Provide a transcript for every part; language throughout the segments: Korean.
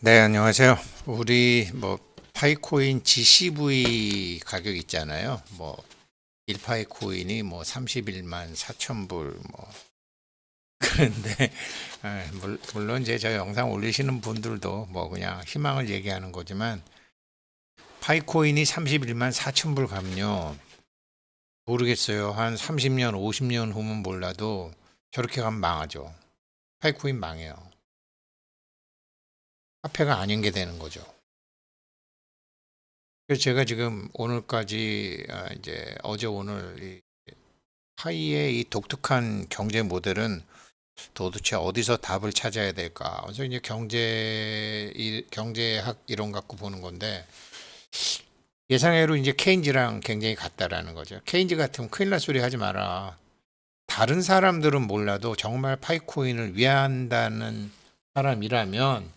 네, 안녕하세요. 우리 파이코인 GCV 가격 있잖아요. 1파이코인이 31만 4천 불 그런데 물론 이제 저 영상 올리시는 분들도 그냥 희망을 얘기하는 거지만 파이코인이 31만 4천 불 가면요. 모르겠어요. 한 30년, 50년 후면 몰라도 저렇게 가면 망하죠. 파이코인 망해요. 화폐가 아닌 게 되는 거죠. 그래서 제가 지금 오늘까지 이제 어제 오늘 이 파이의 이 독특한 경제 모델은 도대체 어디서 답을 찾아야 될까? 그래서 이제 경제학 이론 갖고 보는 건데 예상외로 이제 케인즈랑 굉장히 같다라는 거죠. 케인즈 같으면 큰일 날 소리 하지 마라. 다른 사람들은 몰라도 정말 파이코인을 위한다는 사람이라면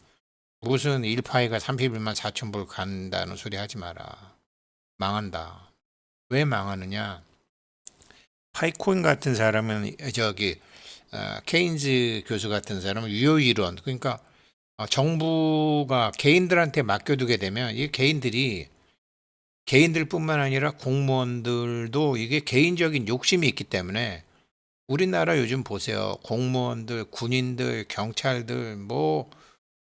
무슨 1파이가 31만 4천 불 간다는 소리 하지 마라. 망한다. 왜 망하느냐? 파이코인 같은 사람은 케인즈 교수 같은 사람은 유효이론 그러니까 정부가 개인들한테 맡겨두게 되면 이 개인들뿐만 아니라 공무원들도 이게 개인적인 욕심이 있기 때문에 우리나라 요즘 보세요. 공무원들, 군인들, 경찰들,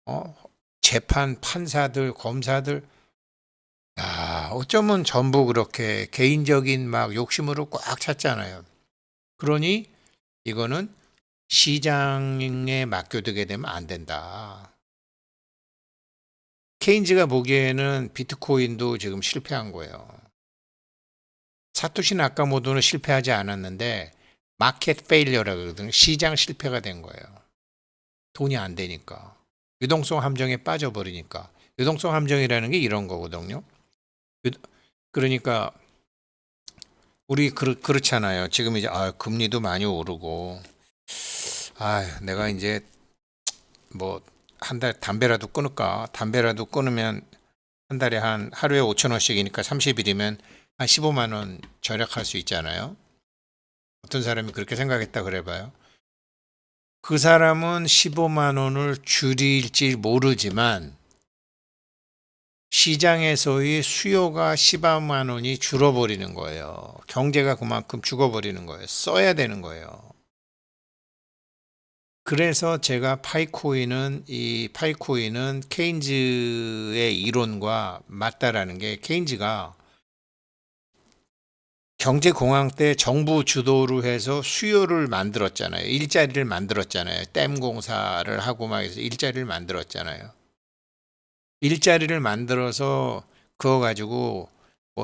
어, 재판 판사들, 검사들 어쩌면 전부 그렇게 개인적인 막 욕심으로 꽉 찼잖아요. 그러니 이거는 시장에 맡겨두게 되면 안 된다. 케인즈가 보기에는 비트코인도 지금 실패한 거예요. 사토시 나카모토는 실패하지 않았는데 마켓 페일리어라고 그러거든요. 시장 실패가 된 거예요. 돈이 안 되니까. 유동성 함정에 빠져버리니까. 유동성 함정이라는 게 이런 거거든요. 유- 그러니까 우리 그렇잖아요. 지금 이제 금리도 많이 오르고 내가 이제 뭐 한 달 담배라도 끊을까? 담배라도 끊으면 한 달에 하루에 5천 원씩이니까 30일이면 한 15만 원 절약할 수 있잖아요. 어떤 사람이 그렇게 생각했다 그래봐요. 그 사람은 15만 원을 줄일지 모르지만 시장에서의 수요가 15만 원이 줄어버리는 거예요. 경제가 그만큼 죽어버리는 거예요. 써야 되는 거예요. 그래서 제가 파이코인은 케인즈의 이론과 맞다라는 게 케인즈가 경제공황 때 정부 주도로 해서 수요를 만들었잖아요. 일자리를 만들었잖아요. 댐 공사를 하고 막 해서 일자리를 만들었잖아요. 일자리를 만들어서 그거 가지고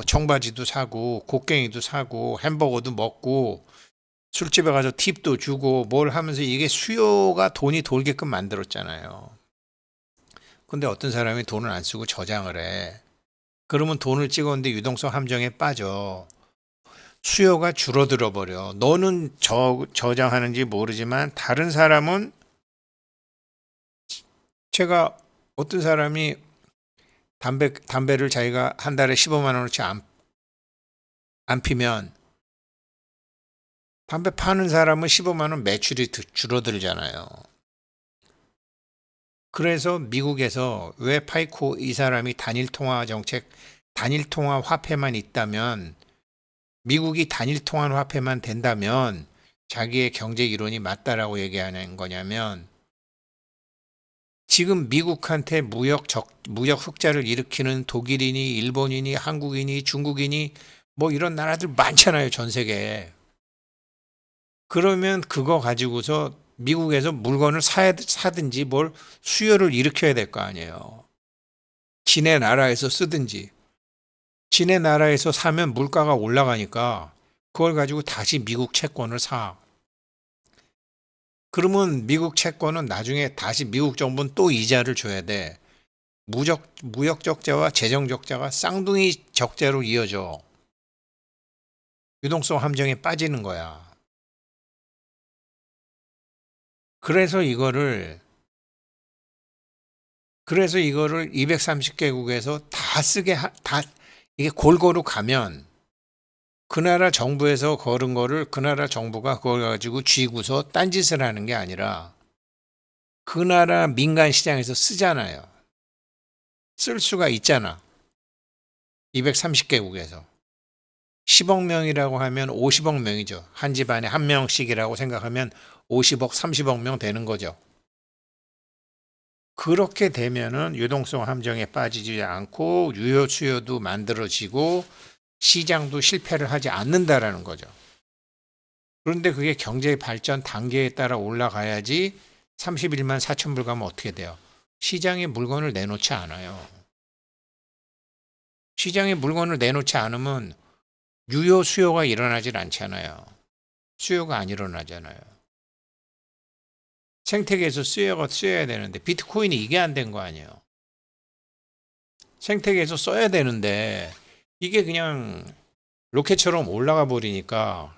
청바지도 사고 곡괭이도 사고 햄버거도 먹고 술집에 가서 팁도 주고 뭘 하면서 이게 수요가 돈이 돌게끔 만들었잖아요. 근데 어떤 사람이 돈을 안 쓰고 저장을 해. 그러면 돈을 찍었는데 유동성 함정에 빠져. 수요가 줄어들어 버려. 너는 저장하는지 모르지만 다른 사람은 제가 어떤 사람이 담배를 자기가 한 달에 15만 원어치 안 피면 담배 파는 사람은 15만 원 매출이 줄어들잖아요. 그래서 미국에서 왜 파이코 이 사람이 단일 통화 화폐만 있다면 미국이 단일 통화 화폐만 된다면 자기의 경제 이론이 맞다라고 얘기하는 거냐면 지금 미국한테 무역 흑자를 일으키는 독일인이, 일본인이, 한국인이, 중국인이 이런 나라들 많잖아요, 전 세계에. 그러면 그거 가지고서 미국에서 물건을 사든지 뭘 수요를 일으켜야 될 거 아니에요. 지네 나라에서 쓰든지. 지네 나라에서 사면 물가가 올라가니까 그걸 가지고 다시 미국 채권을 사. 그러면 미국 채권은 나중에 다시 미국 정부는 또 이자를 줘야 돼. 무역 적자와 재정 적자가 쌍둥이 적자로 이어져. 유동성 함정에 빠지는 거야. 그래서 이거를 그래서 이거를 230개국에서 다 이게 골고루 가면 그 나라 정부에서 걸은 거를 그 나라 정부가 그걸 가지고 쥐고서 딴짓을 하는 게 아니라 그 나라 민간 시장에서 쓰잖아요. 쓸 수가 있잖아. 230개국에서. 10억 명이라고 하면 50억 명이죠. 한 집안에 한 명씩이라고 생각하면 50억, 30억 명 되는 거죠. 그렇게 되면은 유동성 함정에 빠지지 않고 유효 수요도 만들어지고 시장도 실패를 하지 않는다라는 거죠. 그런데 그게 경제 발전 단계에 따라 올라가야지 31만 4천 불 가면 어떻게 돼요? 시장에 물건을 내놓지 않아요. 시장에 물건을 내놓지 않으면 유효 수요가 일어나질 않잖아요. 수요가 안 일어나잖아요. 생태계에서 수요가 쓰여야 되는데 비트코인이 이게 안 된 거 아니에요. 생태계에서 써야 되는데 이게 그냥 로켓처럼 올라가 버리니까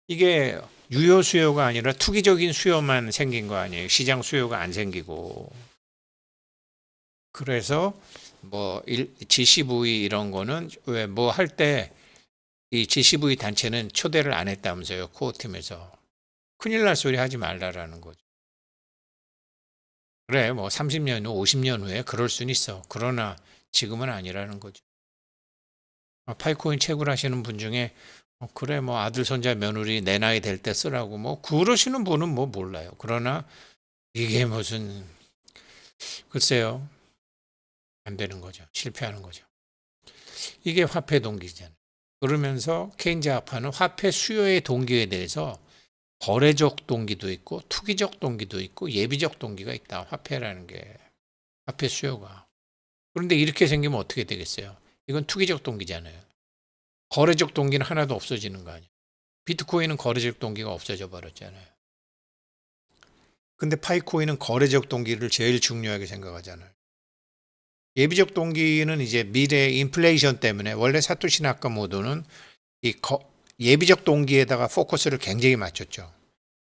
이게 유효 수요가 아니라 투기적인 수요만 생긴 거 아니에요. 시장 수요가 안 생기고. 그래서 뭐 GCV 이런 거는 왜 뭐 할 때 이 GCV 단체는 초대를 안 했다면서요. 코어 팀에서. 큰일 날 소리 하지 말라라는 거죠. 그래, 뭐 30년 후, 50년 후에 그럴 수는 있어. 그러나 지금은 아니라는 거죠. 파이코인 채굴 하시는 분 중에 그래 뭐 아들 손자 며느리 내 나이 될 때 쓰라고 뭐 그러시는 분은 뭐 몰라요. 그러나 이게 무슨 글쎄요. 안 되는 거죠. 실패하는 거죠. 이게 화폐 동기잖아요. 그러면서 케인즈 학파는 화폐 수요의 동기에 대해서 거래적 동기도 있고 투기적 동기도 있고 예비적 동기가 있다. 화폐라는 게 화폐 수요가. 그런데 이렇게 생기면 어떻게 되겠어요? 이건 투기적 동기잖아요. 거래적 동기는 하나도 없어지는 거 아니에요. 비트코인은 거래적 동기가 없어져 버렸잖아요. 근데 파이코인은 거래적 동기를 제일 중요하게 생각하잖아요. 예비적 동기는 이제 미래 인플레이션 때문에 원래 사토시 나카모토는 예비적 동기에다가 포커스를 굉장히 맞췄죠.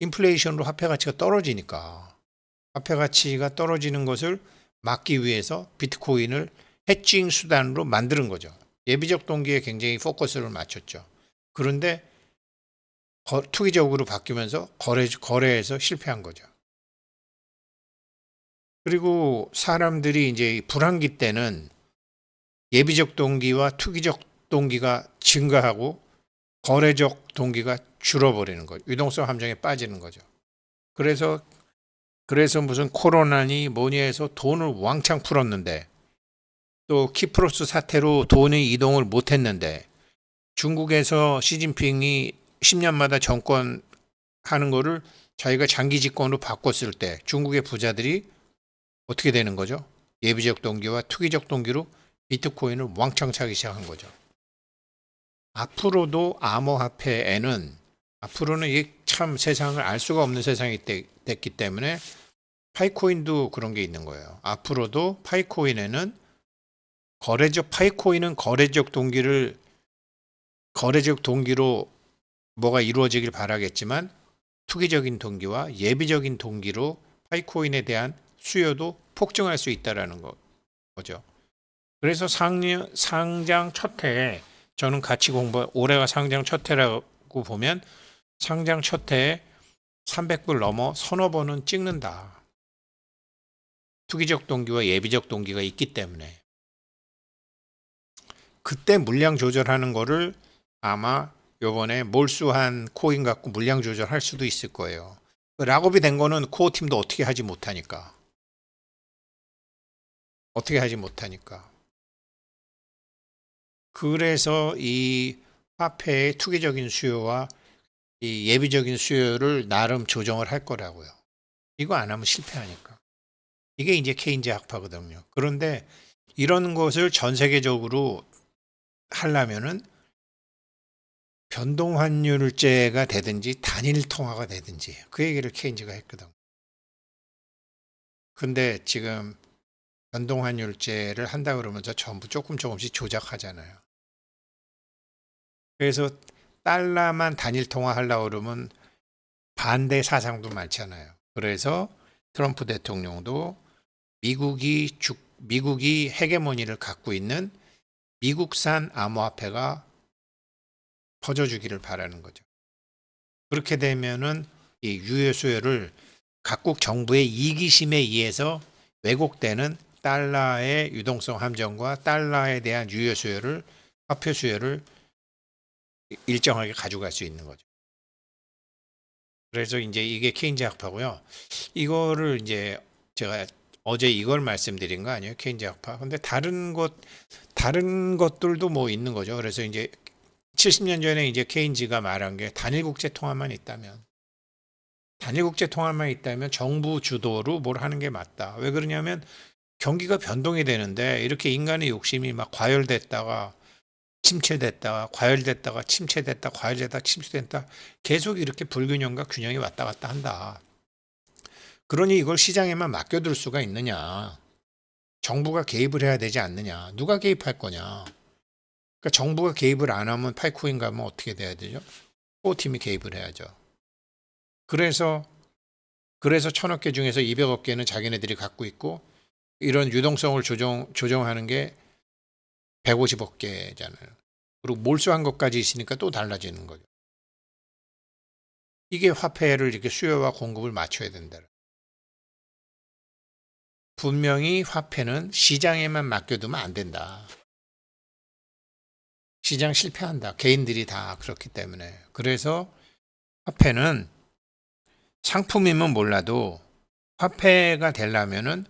인플레이션으로 화폐 가치가 떨어지니까 화폐 가치가 떨어지는 것을 막기 위해서 비트코인을 해칭 수단으로 만드는 거죠. 예비적 동기에 굉장히 포커스를 맞췄죠. 그런데 투기적으로 바뀌면서 거래에서 실패한 거죠. 그리고 사람들이 이제 불황기 때는 예비적 동기와 투기적 동기가 증가하고 거래적 동기가 줄어버리는 거죠. 유동성 함정에 빠지는 거죠. 그래서 무슨 코로나니 뭐니 해서 돈을 왕창 풀었는데 또 키프로스 사태로 돈의 이동을 못했는데 중국에서 시진핑이 10년마다 정권 하는 거를 자기가 장기 집권으로 바꿨을 때 중국의 부자들이 어떻게 되는 거죠? 예비적 동기와 투기적 동기로 비트코인을 왕창 사기 시작한 거죠. 앞으로도 암호화폐에는 앞으로는 이게 참 세상을 알 수가 없는 세상이 됐기 때문에 파이코인도 그런 게 있는 거예요. 앞으로도 파이코인은 거래적 동기로 뭐가 이루어지길 바라겠지만 투기적인 동기와 예비적인 동기로 파이코인에 대한 수요도 폭증할 수 있다라는 거죠. 그래서 상장 첫 해에 저는 같이 올해가 상장 첫 해라고 보면 상장 첫 해에 300불 넘어 서너 번은 찍는다. 투기적 동기와 예비적 동기가 있기 때문에 그때 물량 조절하는 거를 아마 요번에 몰수한 코인 갖고 물량 조절할 수도 있을 거예요. 락업이 된 거는 코어 팀도 어떻게 하지 못하니까. 그래서 이 화폐의 투기적인 수요와 이 예비적인 수요를 나름 조정을 할 거라고요. 이거 안 하면 실패하니까. 이게 이제 케인즈 학파거든요. 그런데 이런 것을 전 세계적으로 하려면은 변동환율제가 되든지 단일 통화가 되든지 그 얘기를 케인즈가 했거든. 근데 지금 변동환율제를 한다 그러면서 전부 조금씩 조작하잖아요. 그래서 달러만 단일 통화하려고 그러면 반대 사상도 많잖아요. 그래서 트럼프 대통령도 미국이 헤게모니를 갖고 있는 미국산 암호화폐가 퍼져주기를 바라는 거죠. 그렇게 되면은 이 유효 수요를 각국 정부의 이기심에 의해서 왜곡되는 달러의 유동성 함정과 달러에 대한 유효 수요를 화폐 수요를 일정하게 가져갈 수 있는 거죠. 그래서 이제 이게 케인즈 학파고요. 이거를 이제 제가 어제 이걸 말씀드린 거 아니에요? 케인즈 학파. 근데 다른 것들도 뭐 있는 거죠. 그래서 이제 70년 전에 이제 케인즈가 말한 게 단일 국제 통화만 있다면 정부 주도로 뭘 하는 게 맞다. 왜 그러냐면 경기가 변동이 되는데 이렇게 인간의 욕심이 막 과열됐다가 침체됐다가 과열됐다가 침체됐다 과열됐다 침체됐다 계속 이렇게 불균형과 균형이 왔다 갔다 한다. 그러니 이걸 시장에만 맡겨둘 수가 있느냐. 정부가 개입을 해야 되지 않느냐. 누가 개입할 거냐. 그러니까 정부가 개입을 안 하면 파이코인 가면 어떻게 돼야 되죠? 코어팀이 개입을 해야죠. 그래서 1000억 개 중에서 200억 개는 자기네들이 갖고 있고 이런 유동성을 조정하는 게 150억 개잖아요. 그리고 몰수한 것까지 있으니까 또 달라지는 거죠. 이게 화폐를 이렇게 수요와 공급을 맞춰야 된다. 분명히 화폐는 시장에만 맡겨두면 안 된다. 시장 실패한다. 개인들이 다 그렇기 때문에. 그래서 화폐는 상품이면 몰라도 화폐가 되려면은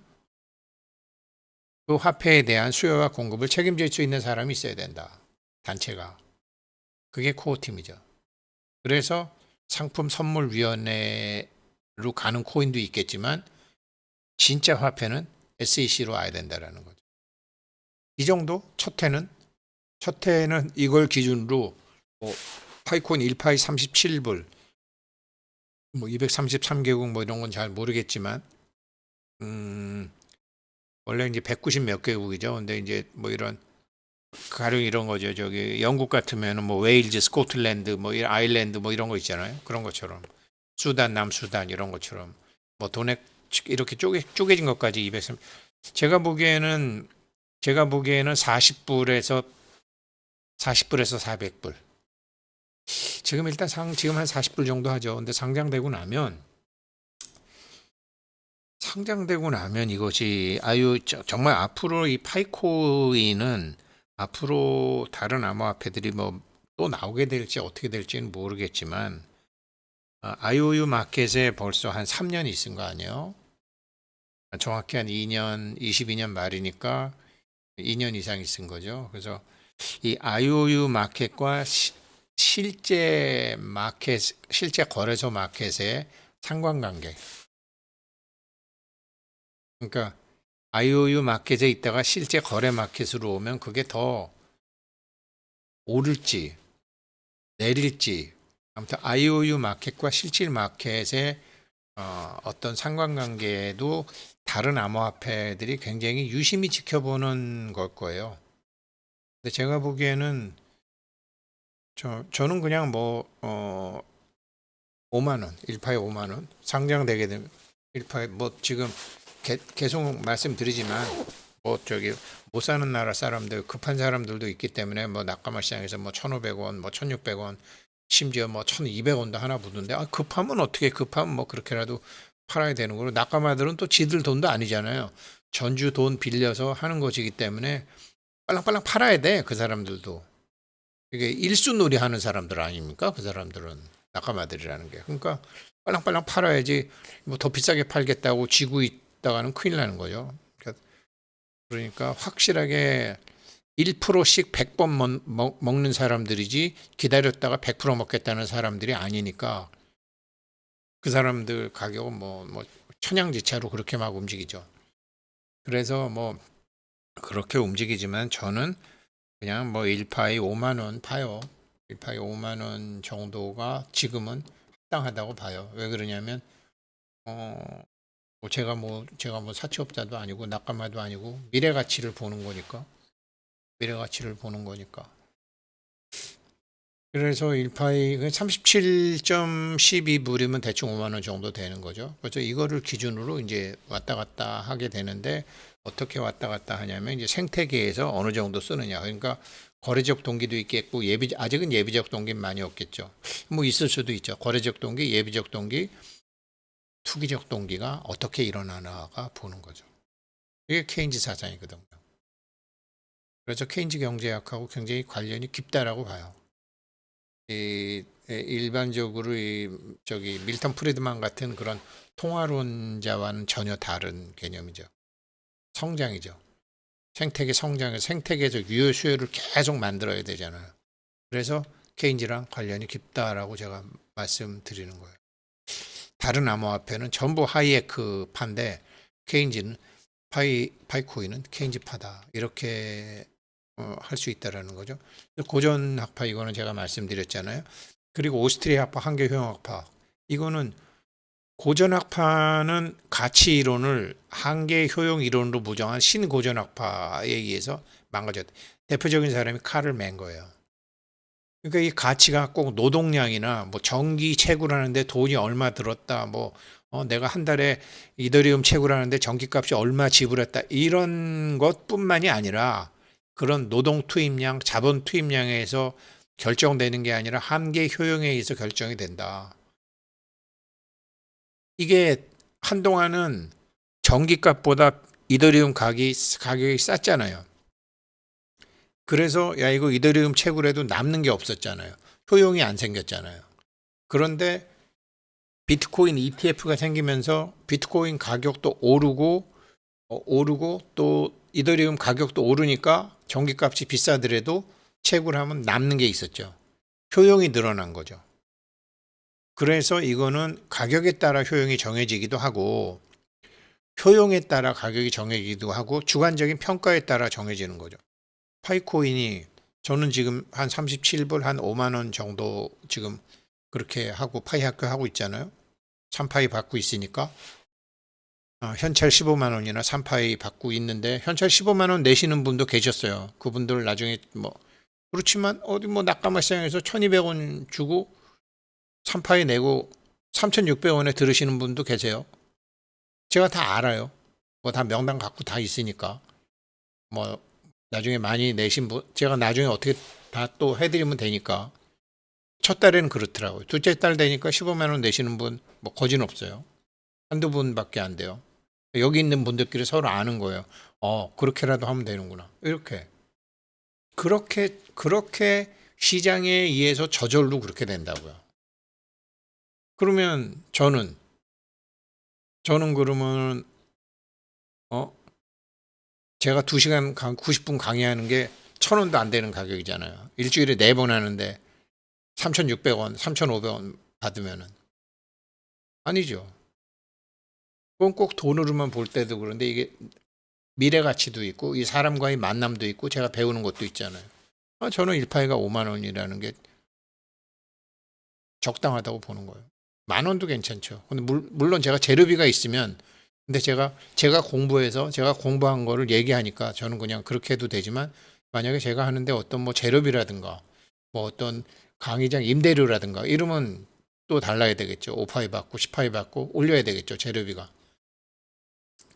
그 화폐에 대한 수요와 공급을 책임질 수 있는 사람이 있어야 된다. 단체가. 그게 코어팀이죠. 그래서 상품 선물위원회로 가는 코인도 있겠지만 진짜 화폐는 SEC로 와야 된다라는 거죠. 이 정도 첫 해는 이걸 기준으로 뭐 파이콘 1파이 37불 뭐 233개국 뭐 이런 건 잘 모르겠지만 원래 이제 190 몇 개국이죠. 근데 이제 뭐 이런 가령 이런 거죠. 저기 영국 같으면은 뭐 웨일즈, 스코틀랜드, 뭐 아일랜드 뭐 이런 거 있잖아요. 그런 것처럼 수단, 남수단 이런 것처럼 뭐 돈에 이렇게 쪼개진 것까지 230. 제가 보기에는 40불에서 400불. 지금 일단 지금 한 40불 정도 하죠. 근데 상장되고 나면 이것이 정말 앞으로 이 파이코인은 앞으로 다른 암호화폐들이 뭐 또 나오게 될지 어떻게 될지는 모르겠지만 IOU 마켓에 벌써 한 3년이 있은 거 아니에요? 정확히 한 2년, 22년 말이니까 2년 이상 있은 거죠. 그래서 이 IOU 마켓과 실제 거래소 마켓의 상관관계. 그러니까 IOU 마켓에 있다가 실제 거래 마켓으로 오면 그게 더 오를지 내릴지 아무튼 IOU 마켓과 실질 마켓의 어떤 상관관계도 다른 암호화폐들이 굉장히 유심히 지켜보는 걸 거예요. 근데 제가 보기에는 저는 그냥 뭐 5만 원, 1파에 5만 원 상장되게 되면 1파에 뭐 지금 계속 말씀드리지만 뭐 저기 못 사는 나라 사람들 급한 사람들도 있기 때문에 뭐 낙가마 시장에서 뭐 1,500원, 뭐 1,600원 심지어 뭐 1,200원도 하나 붙는데 급하면 어떻게 급하면 뭐 그렇게라도 팔아야 되는 거로 낙가마들은 또 지들 돈도 아니잖아요. 전주 돈 빌려서 하는 것이기 때문에 빨랑빨랑 팔아야 돼. 그 사람들도. 이게 일순놀이 하는 사람들 아닙니까? 그 사람들은 낙가마들이라는 게. 그러니까 빨랑빨랑 팔아야지 뭐 더 비싸게 팔겠다고 쥐고 있다가는 큰일 나는 거죠. 그러니까 확실하게 1%씩 100번 먹는 사람들이지 기다렸다가 100% 먹겠다는 사람들이 아니니까 그 사람들 가격은 뭐 천양지차로 그렇게 막 움직이죠. 그래서 뭐 그렇게 움직이지만 저는 그냥 뭐 1파이 5만 원 파요. 1파이 5만 원 정도가 지금은 합당하다고 봐요. 왜 그러냐면 제가 뭐 사채업자도 아니고 낙가마도 아니고 미래 가치를 보는 거니까. 그래서 1파이 37.12불이면 대충 5만 원 정도 되는 거죠. 그래서 이거를 기준으로 이제 왔다 갔다 하게 되는데 어떻게 왔다 갔다 하냐면 이제 생태계에서 어느 정도 쓰느냐. 그러니까 거래적 동기도 있겠고 아직은 예비적 동기는 많이 없겠죠. 뭐 있을 수도 있죠. 거래적 동기, 예비적 동기, 투기적 동기가 어떻게 일어나나가 보는 거죠. 이게 케인즈 사상이거든요. 그래서 케인즈 경제학하고 굉장히 관련이 깊다라고 봐요. 일반적으로 저기 밀턴 프리드만 같은 그런 통화론자와는 전혀 다른 개념이죠. 성장이죠. 생태계 성장을 생태계적 유효 수요를 계속 만들어야 되잖아요. 그래서 케인즈랑 관련이 깊다라고 제가 말씀드리는 거예요. 다른 암호화폐는 전부 하이에크 파인데 케인즈는 파이코인은 케인즈 파다 이렇게 할 수 있다라는 거죠. 고전 학파 이거는 제가 말씀드렸잖아요. 그리고 오스트리아 학파, 한계 효용 학파 이거는 고전 학파는 가치 이론을 한계 효용 이론으로 부정한 신고전 학파에 의해서 망가졌다. 대표적인 사람이 칼을 맨 거예요. 그러니까 이 가치가 꼭 노동량이나 뭐 전기 채굴하는데 돈이 얼마 들었다, 뭐 내가 한 달에 이더리움 채굴하는데 전기값이 얼마 지불했다 이런 것뿐만이 아니라 그런 노동 투입량, 자본 투입량에서 결정되는 게 아니라 한계 효용에 의해서 결정이 된다. 이게 한동안은 전기값보다 이더리움 가격이 쌌잖아요. 그래서 야 이거 이더리움 채굴해도 남는 게 없었잖아요. 효용이 안 생겼잖아요. 그런데 비트코인 ETF가 생기면서 비트코인 가격도 오르고 또 이더리움 가격도 오르니까 전기값이 비싸더라도 채굴하면 남는 게 있었죠. 효용이 늘어난 거죠. 그래서 이거는 가격에 따라 효용이 정해지기도 하고 효용에 따라 가격이 정해지기도 하고 주관적인 평가에 따라 정해지는 거죠. 파이코인이 저는 지금 한 37불 한 5만 원 정도 지금 그렇게 하고 파이 학교 하고 있잖아요. 3파이 받고 있으니까 현찰 15만 원이나 3파이 받고 있는데 현찰 15만 원 내시는 분도 계셨어요. 그분들 나중에 뭐 그렇지만 어디 뭐 낙가마 시장에서 1,200원 주고 3파이 내고 3,600원에 들으시는 분도 계세요. 제가 다 알아요. 뭐 다 명단 갖고 다 있으니까. 뭐 나중에 많이 내신 분 제가 나중에 어떻게 다 또 해드리면 되니까. 첫 달에는 그렇더라고요. 둘째 달 되니까 15만 원 내시는 분 뭐 거진 없어요. 한두 분밖에 안 돼요. 여기 있는 분들끼리 서로 아는 거예요. 그렇게라도 하면 되는구나. 이렇게. 그렇게 시장에 의해서 저절로 그렇게 된다고요. 그러면 저는 그러면, 어, 제가 2시간 90분 강의하는 게 1,000원도 안 되는 가격이잖아요. 일주일에 4번 하는데 3,600원, 3,500원 받으면은. 아니죠. 그건 꼭 돈으로만 볼 때도 그런데 이게 미래 가치도 있고 이 사람과의 만남도 있고 제가 배우는 것도 있잖아요. 저는 1파이가 5만 원이라는 게 적당하다고 보는 거예요. 10,000원도 괜찮죠. 근데 물론 제가 재료비가 있으면 근데 제가 공부해서 제가 공부한 거를 얘기하니까 저는 그냥 그렇게 해도 되지만 만약에 제가 하는데 어떤 뭐 재료비라든가 뭐 어떤 강의장 임대료라든가 이러면 또 달라야 되겠죠. 5파이 받고 10파이 받고 올려야 되겠죠. 재료비가.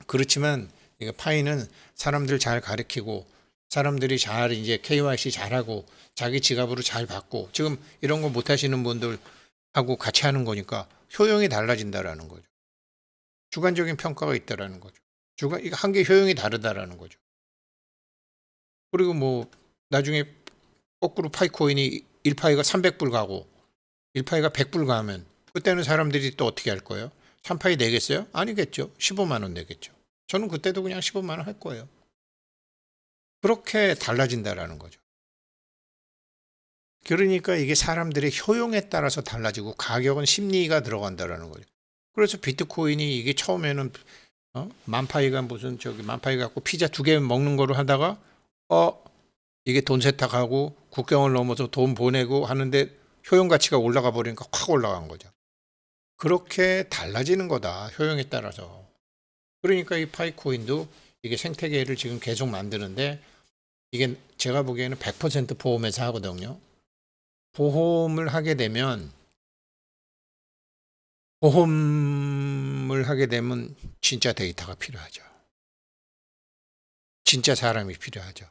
그렇지만 이거 파이는 사람들 잘 가르치고 사람들이 잘 이제 KYC 잘하고 자기 지갑으로 잘 받고 지금 이런 거 못 하시는 분들하고 같이 하는 거니까 효용이 달라진다라는 거죠. 주관적인 평가가 있다라는 거죠. 이거 한 개 효용이 다르다라는 거죠. 그리고 뭐 나중에 거꾸로 파이코인이 1파이가 300불 가고 1파이가 100불 가면 그때는 사람들이 또 어떻게 할 거예요? 3파이 내겠어요? 아니겠죠. 15만 원 내겠죠. 저는 그때도 그냥 15만 원 할 거예요. 그렇게 달라진다라는 거죠. 그러니까 이게 사람들의 효용에 따라서 달라지고 가격은 심리가 들어간다라는 거죠. 그래서 비트코인이 이게 처음에는 만파이가 무슨 저기 만파이 갖고 피자 2개 먹는 거로 하다가 이게 돈 세탁하고 국경을 넘어서 돈 보내고 하는데 효용 가치가 올라가 버리니까 확 올라간 거죠. 그렇게 달라지는 거다. 효용에 따라서. 그러니까 이 파이코인도 이게 생태계를 지금 계속 만드는데 이게 제가 보기에는 100% 보험회사 하거든요. 보험을 하게 되면 진짜 데이터가 필요하죠. 진짜 사람이 필요하죠.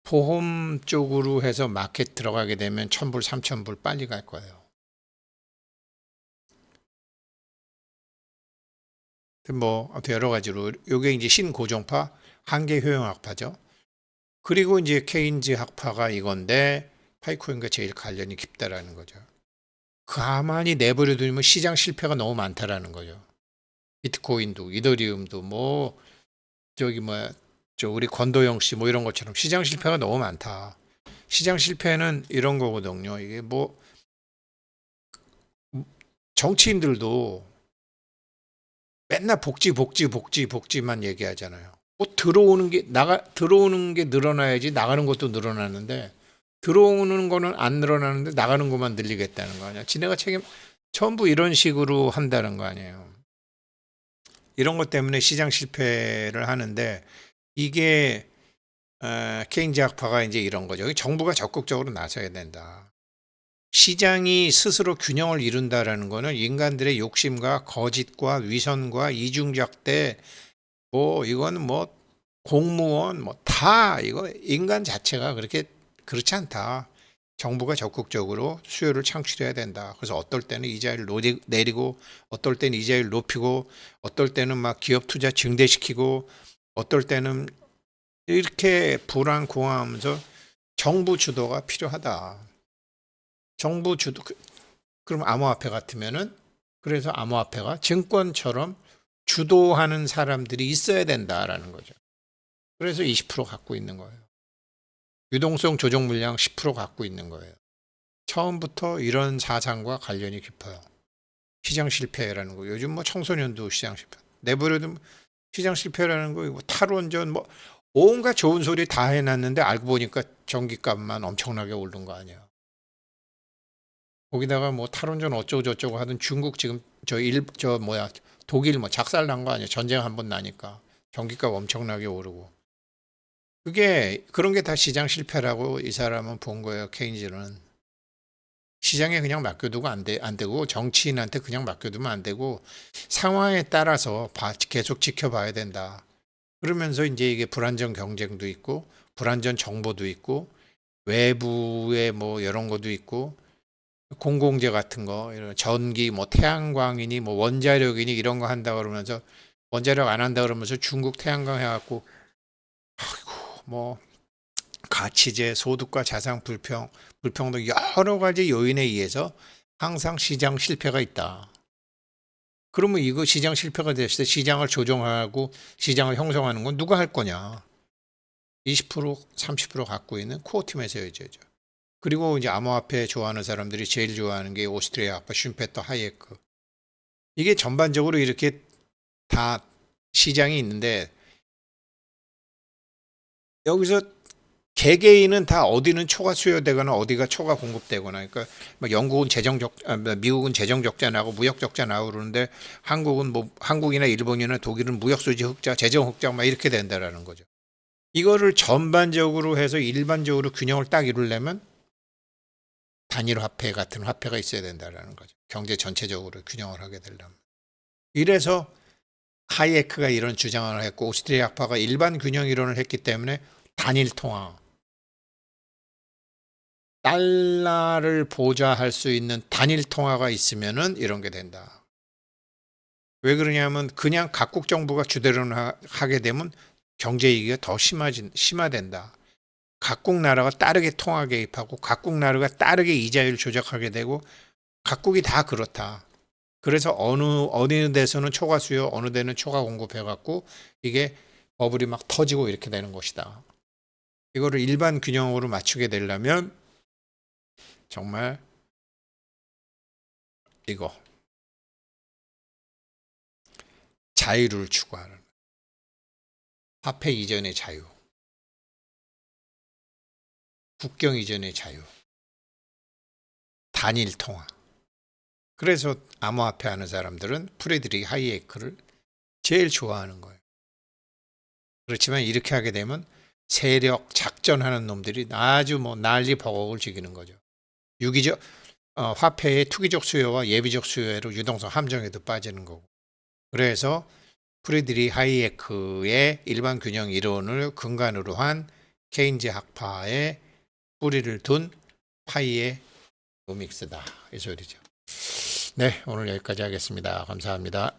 보험 쪽으로 해서 마켓 들어가게 되면 1,000불, 3,000불 빨리 갈 거예요. 뭐 아무튼 여러 가지로 요게 이제 신고정파 한계 효용 학파죠. 그리고 이제 케인즈 학파가 이건데 파이코인과 제일 관련이 깊다라는 거죠. 가만히 내버려 두면 시장 실패가 너무 많다라는 거죠. 비트코인도 이더리움도 뭐 저기 뭐야 저 우리 권도영 씨 뭐 이런 것처럼 시장 실패가 너무 많다. 시장 실패는 이런 거거든요. 이게 뭐 정치인들도 맨날 복지만 얘기하잖아요. 뭐 들어오는 게 늘어나야지 나가는 것도 늘어나는데 들어오는 거는 안 늘어나는데 나가는 것만 늘리겠다는 거 아니야. 지네가 책임 전부 이런 식으로 한다는 거 아니에요. 이런 것 때문에 시장 실패를 하는데 이게 케인즈 학파가 이제 이런 거죠. 정부가 적극적으로 나서야 된다. 시장이 스스로 균형을 이룬다라는 거는 인간들의 욕심과 거짓과 위선과 이중잣대 뭐 이거는 뭐 공무원 뭐 다 이거 인간 자체가 그렇지 않다. 정부가 적극적으로 수요를 창출해야 된다. 그래서 어떨 때는 이자율을 내리고 어떨 때는 이자율을 높이고 어떨 때는 막 기업 투자 증대시키고 어떨 때는 이렇게 불안공하면서 정부 주도가 필요하다. 정부 주도 그럼 암호화폐 같으면은 그래서 암호화폐가 증권처럼 주도하는 사람들이 있어야 된다라는 거죠. 그래서 20% 갖고 있는 거예요. 유동성 조정 물량 10% 갖고 있는 거예요. 처음부터 이런 사상과 관련이 깊어요. 시장 실패라는 거. 요즘 뭐 청소년도 시장 실패. 내버려두면 시장 실패라는 거, 뭐 탈원전 뭐 온갖 좋은 소리 다 해놨는데 알고 보니까 전기값만 엄청나게 오른 거 아니야. 거기다가 뭐 탈원전 어쩌고 저쩌고 하던 중국 지금 독일 뭐 작살 난 거 아니야. 전쟁 한번 나니까 전기값 엄청나게 오르고. 그게 그런 게 다 시장 실패라고 이 사람은 본 거예요. 케인즈는. 시장에 그냥 맡겨두고 안 되고 정치인한테 그냥 맡겨두면 안 되고 상황에 따라서 계속 지켜봐야 된다. 그러면서 이제 이게 불안전 경쟁도 있고 불안전 정보도 있고 외부의 뭐 이런 것도 있고 공공재 같은 거 이런 전기 뭐 태양광이니 뭐 원자력이니 이런 거 한다 그러면서 원자력 안 한다 그러면서 중국 태양광 해갖고 아이고 뭐 가치제 소득과 자산 불평등 여러 가지 요인에 의해서 항상 시장 실패가 있다. 그러면 이거 시장 실패가 됐을 때 시장을 조정하고 시장을 형성하는 건 누가 할 거냐? 20% 30% 갖고 있는 코어 팀에서 해야죠. 그리고 이제 암호화폐 좋아하는 사람들이 제일 좋아하는 게 오스트리아 아빠 슌페터 하이에크. 이게 전반적으로 이렇게 다 시장이 있는데 여기서 개개인은 다 어디는 초과 수요되거나 어디가 초과 공급되거나 그러니까 막 영국은 미국은 재정 적자 나고 무역 적자 나고 그러는데 한국은 뭐 한국이나 일본이나 독일은 무역 수지 흑자, 재정 흑자 막 이렇게 된다라는 거죠. 이거를 전반적으로 해서 일반적으로 균형을 딱 이루려면 단일 화폐 같은 화폐가 있어야 된다라는 거죠. 경제 전체적으로 균형을 하게 되려면. 이래서 하이에크가 이런 주장을 했고 오스트리아 학파가 일반 균형 이론을 했기 때문에 단일 통화 달러를 보좌할 수 있는 단일 통화가 있으면은 이런 게 된다. 왜 그러냐면 그냥 각국 정부가 주대로 하게 되면 경제 위기가 더 심화된다. 각국 나라가 따르게 통화 개입하고 각국 나라가 따르게 이자율 조작하게 되고 각국이 다 그렇다. 그래서 어느 데서는 초과 수요, 어느 데는 초과 공급해 갖고 이게 버블이 막 터지고 이렇게 되는 것이다. 이거를 일반 균형으로 맞추게 되려면 정말 이거 자유를 추구하는 화폐 이전의 자유, 국경 이전의 자유, 단일 통화. 그래서 암호화폐 하는 사람들은 프레드릭 하이에크를 제일 좋아하는 거예요. 그렇지만 이렇게 하게 되면 세력 작전하는 놈들이 아주 뭐 난리 버거을 즐기는 거죠. 화폐의 투기적 수요와 예비적 수요로 유동성 함정에도 빠지는 거고. 그래서 프레드릭 하이에크의 일반 균형 이론을 근간으로 한 케인즈 학파의 뿌리를 둔 파이의 노믹스다 이 소리죠. 네, 오늘 여기까지 하겠습니다. 감사합니다.